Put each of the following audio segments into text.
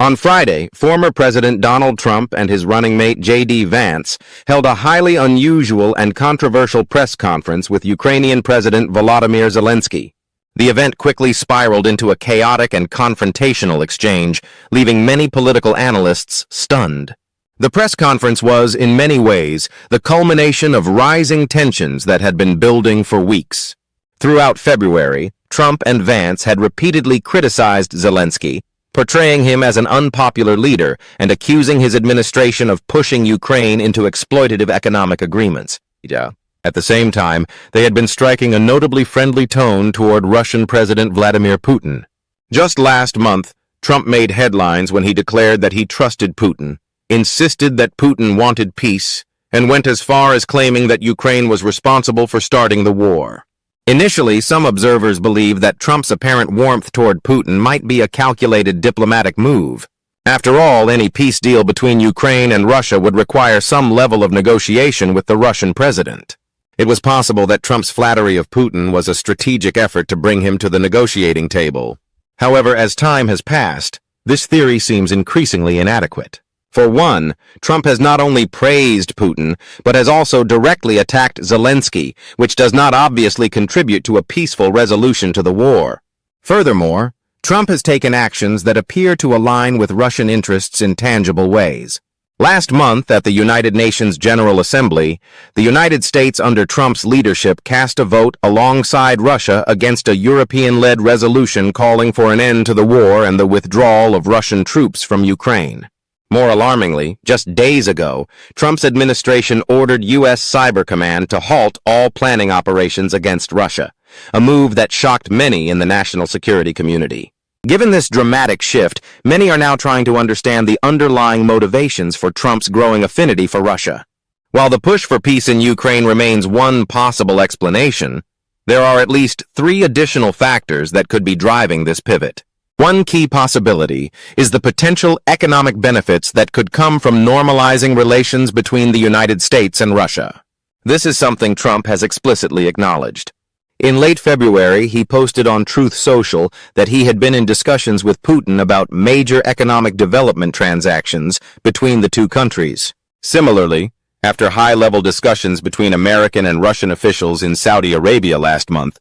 On Friday, former President Donald Trump and his running mate J.D. Vance held a highly unusual and controversial press conference with Ukrainian President Volodymyr Zelensky. The event quickly spiraled into a chaotic and confrontational exchange, leaving many political analysts stunned. The press conference was, in many ways, the culmination of rising tensions that had been building for weeks. Throughout February, Trump and Vance had repeatedly criticized Zelensky, portraying him as an unpopular leader and accusing his administration of pushing Ukraine into exploitative economic agreements. At the same time, they had been striking a notably friendly tone toward Russian President Vladimir Putin. Just last month, Trump made headlines when he declared that he trusted Putin, insisted that Putin wanted peace, and went as far as claiming that Ukraine was responsible for starting the war. Initially, some observers believed that Trump's apparent warmth toward Putin might be a calculated diplomatic move. After all, any peace deal between Ukraine and Russia would require some level of negotiation with the Russian president. It was possible that Trump's flattery of Putin was a strategic effort to bring him to the negotiating table. However, as time has passed, this theory seems increasingly inadequate. For one, Trump has not only praised Putin, but has also directly attacked Zelensky, which does not obviously contribute to a peaceful resolution to the war. Furthermore, Trump has taken actions that appear to align with Russian interests in tangible ways. Last month, at the United Nations General Assembly, the United States under Trump's leadership cast a vote alongside Russia against a European-led resolution calling for an end to the war and the withdrawal of Russian troops from Ukraine. More alarmingly, just days ago, Trump's administration ordered U.S. Cyber Command to halt all planning operations against Russia, a move that shocked many in the national security community. Given this dramatic shift, many are now trying to understand the underlying motivations for Trump's growing affinity for Russia. While the push for peace in Ukraine remains one possible explanation, there are at least 3 additional factors that could be driving this pivot. One key possibility is the potential economic benefits that could come from normalizing relations between the United States and Russia. This is something Trump has explicitly acknowledged. In late February, he posted on Truth Social that he had been in discussions with Putin about major economic development transactions between the two countries. Similarly, after high-level discussions between American and Russian officials in Saudi Arabia last month,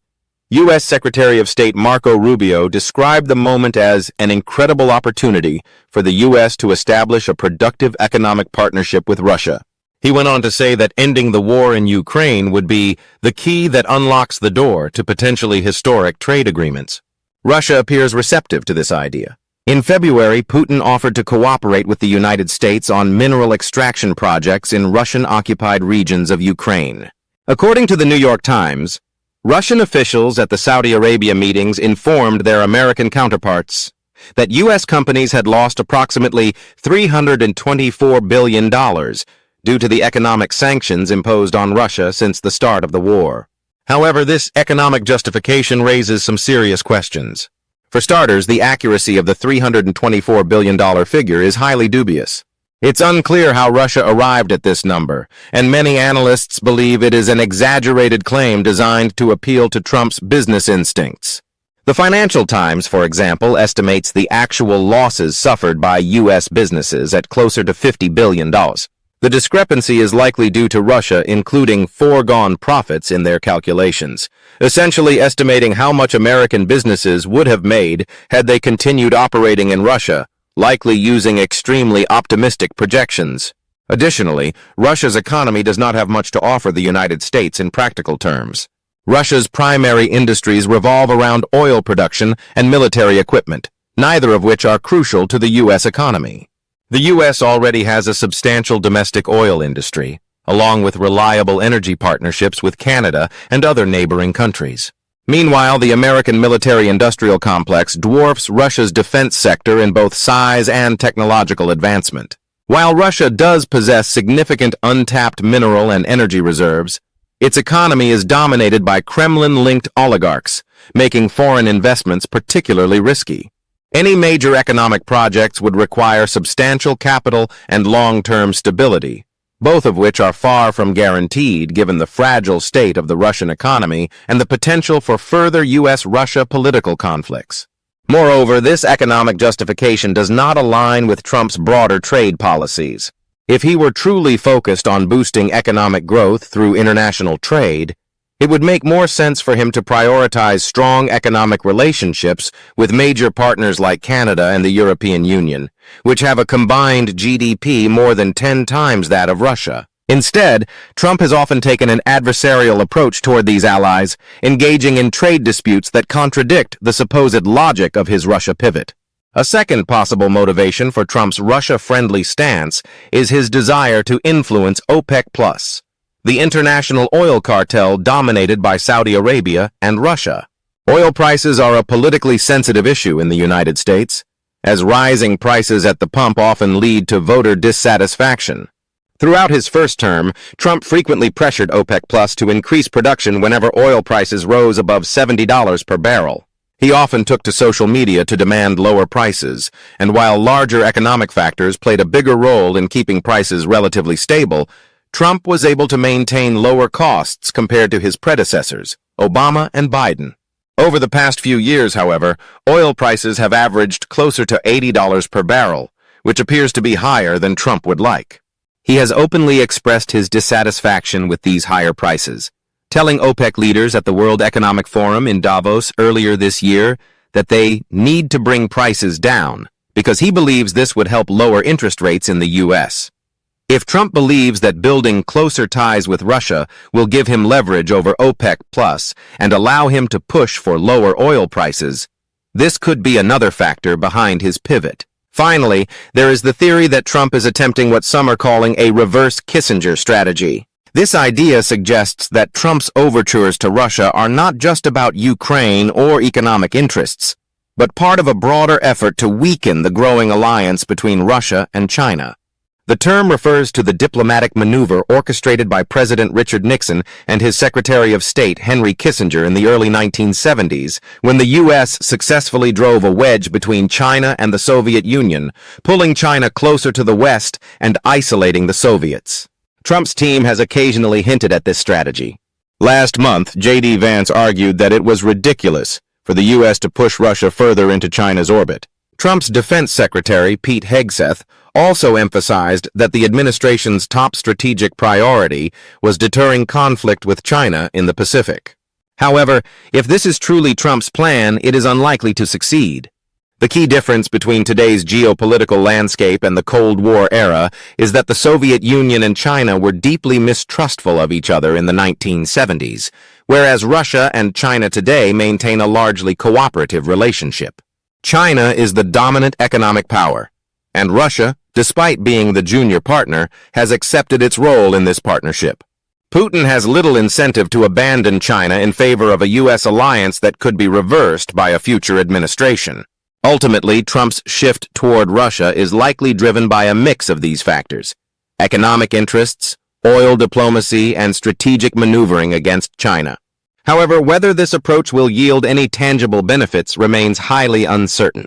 U.S. Secretary of State Marco Rubio described the moment as an incredible opportunity for the U.S. to establish a productive economic partnership with Russia. He went on to say that ending the war in Ukraine would be the key that unlocks the door to potentially historic trade agreements. Russia appears receptive to this idea. In February, Putin offered to cooperate with the United States on mineral extraction projects in Russian-occupied regions of Ukraine. According to the New York Times, Russian officials at the Saudi Arabia meetings informed their American counterparts that U.S. companies had lost approximately $324 billion due to the economic sanctions imposed on Russia since the start of the war. However, this economic justification raises some serious questions. For starters, the accuracy of the $324 billion figure is highly dubious. It's unclear how Russia arrived at this number, and many analysts believe it is an exaggerated claim designed to appeal to Trump's business instincts. The Financial Times, for example, estimates the actual losses suffered by U.S. businesses at closer to $50 billion. The discrepancy is likely due to Russia including foregone profits in their calculations, essentially estimating how much American businesses would have made had they continued operating in Russia, likely using extremely optimistic projections. Additionally, Russia's economy does not have much to offer the United States in practical terms. Russia's primary industries revolve around oil production and military equipment, neither of which are crucial to the U.S. economy. The U.S. already has a substantial domestic oil industry, along with reliable energy partnerships with Canada and other neighboring countries. Meanwhile, the American military-industrial complex dwarfs Russia's defense sector in both size and technological advancement. While Russia does possess significant untapped mineral and energy reserves, its economy is dominated by Kremlin-linked oligarchs, making foreign investments particularly risky. Any major economic projects would require substantial capital and long-term stability, both of which are far from guaranteed given the fragile state of the Russian economy and the potential for further U.S.-Russia political conflicts. Moreover, this economic justification does not align with Trump's broader trade policies. If he were truly focused on boosting economic growth through international trade, it would make more sense for him to prioritize strong economic relationships with major partners like Canada and the European Union, which have a combined GDP more than 10 times that of Russia. Instead, Trump has often taken an adversarial approach toward these allies, engaging in trade disputes that contradict the supposed logic of his Russia pivot. A second possible motivation for Trump's Russia-friendly stance is his desire to influence OPEC+, the international oil cartel dominated by Saudi Arabia and Russia. Oil prices are a politically sensitive issue in the United States, as rising prices at the pump often lead to voter dissatisfaction. Throughout his first term, Trump frequently pressured OPEC+ to increase production whenever oil prices rose above $70 per barrel. He often took to social media to demand lower prices, and while larger economic factors played a bigger role in keeping prices relatively stable, Trump was able to maintain lower costs compared to his predecessors, Obama and Biden. Over the past few years, however, oil prices have averaged closer to $80 per barrel, which appears to be higher than Trump would like. He has openly expressed his dissatisfaction with these higher prices, telling OPEC leaders at the World Economic Forum in Davos earlier this year that they need to bring prices down because he believes this would help lower interest rates in the U.S. If Trump believes that building closer ties with Russia will give him leverage over OPEC+ and allow him to push for lower oil prices, this could be another factor behind his pivot. Finally, there is the theory that Trump is attempting what some are calling a reverse Kissinger strategy. This idea suggests that Trump's overtures to Russia are not just about Ukraine or economic interests, but part of a broader effort to weaken the growing alliance between Russia and China. The term refers to the diplomatic maneuver orchestrated by President Richard Nixon and his Secretary of State Henry Kissinger in the early 1970s, when the U.S. successfully drove a wedge between China and the Soviet Union, pulling China closer to the West and isolating the Soviets. Trump's team has occasionally hinted at this strategy. Last month, J.D. Vance argued that it was ridiculous for the U.S. to push Russia further into China's orbit. Trump's Defense Secretary, Pete Hegseth, also emphasized that the administration's top strategic priority was deterring conflict with China in the Pacific. However, if this is truly Trump's plan, it is unlikely to succeed. The key difference between today's geopolitical landscape and the Cold War era is that the Soviet Union and China were deeply mistrustful of each other in the 1970s, whereas Russia and China today maintain a largely cooperative relationship. China is the dominant economic power, and Russia, despite being the junior partner, has accepted its role in this partnership. Putin has little incentive to abandon China in favor of a U.S. alliance that could be reversed by a future administration. Ultimately, Trump's shift toward Russia is likely driven by a mix of these factors: economic interests, oil diplomacy, and strategic maneuvering against China. However, whether this approach will yield any tangible benefits remains highly uncertain.